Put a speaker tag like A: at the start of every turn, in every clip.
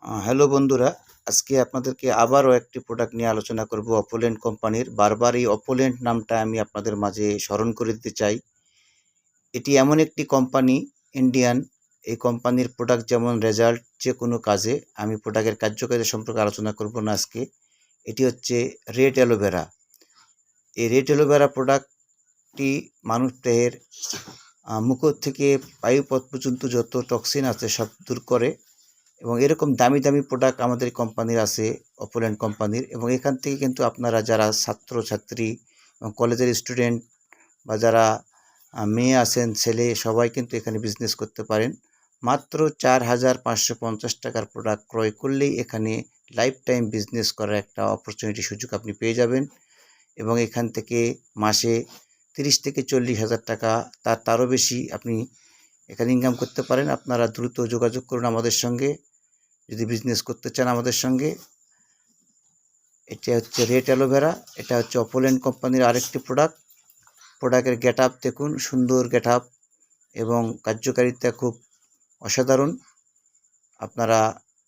A: Hello বন্ধুরা, আজকে আপনাদেরকে আবারও একটি প্রোডাক্ট নিয়ে আলোচনা করব অপোলেন্ট কোম্পানির। বারবার এই অপোলেন্ট নামটা আমি আপনাদের মাঝে স্মরণ করে দিতে চাই। এটি এমন একটি কোম্পানি, ইন্ডিয়ান। এই কোম্পানির প্রোডাক্ট যেমন রেজাল্ট যে কোনো কাজে। আমি প্রোডাক্টের কার্যকারিতা সম্পর্কে আলোচনা করব না আজকে। এটি হচ্ছে রেড অ্যালোভেরা। এই রেড অ্যালোভেরা প্রোডাক্টটি মানুষ দেহের মুখোশ থেকে বায়ুপথ পর্যন্ত যত টক্সিন আছে সব দূর করে। এবং এরকম দামি দামি প্রোডাক্ট আমাদের কোম্পানির আছে, অপোলেন্ট কোম্পানির। এবং এখান থেকে কিন্তু আপনারা যারা ছাত্রছাত্রী এবং কলেজের স্টুডেন্ট বা যারা মেয়ে আছেন, ছেলে, সবাই কিন্তু এখানে বিজনেস করতে পারেন। মাত্র 4,550 টাকার প্রোডাক্ট ক্রয় করলেই এখানে লাইফ টাইম বিজনেস করার একটা অপরচুনিটি, সুযোগ আপনি পেয়ে যাবেন। এবং এখান থেকে মাসে 30 থেকে 40,000 টাকা, তারও বেশি আপনি এখানে ইনকাম করতে পারেন। আপনারা দ্রুত যোগাযোগ করুন আমাদের সঙ্গে যদি বিজনেস করতে চান আমাদের সঙ্গে। এটা হচ্ছে রেড অ্যালোভেরা। এটা হচ্ছে অপোলেন্ট কোম্পানির আরেকটি প্রোডাক্ট। প্রোডাক্টের গেট আপ দেখুন, সুন্দর গেট আপ এবং কার্যকারিতা খুব অসাধারণ। আপনারা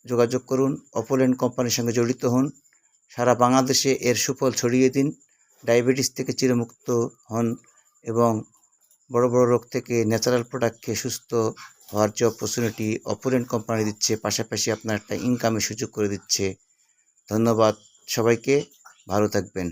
A: যোগাযোগ করুন, অপোলেন্ট কোম্পানির সঙ্গে জড়িত হন। সারা বাংলাদেশে এর সুফল ছড়িয়ে দিন। ডায়াবেটিস থেকে চিরমুক্ত হন এবং বড় বড় রোগ থেকে ন্যাচারাল প্রোডাক্ট খেয়ে সুস্থ হওয়ার যে অপরচুনিটি অপোলেন্ট কোম্পানি দিচ্ছে, পাশাপাশি আপনার একটা ইনকামের সুযোগ করে দিচ্ছে। ধন্যবাদ সবাইকে, ভালো থাকবেন।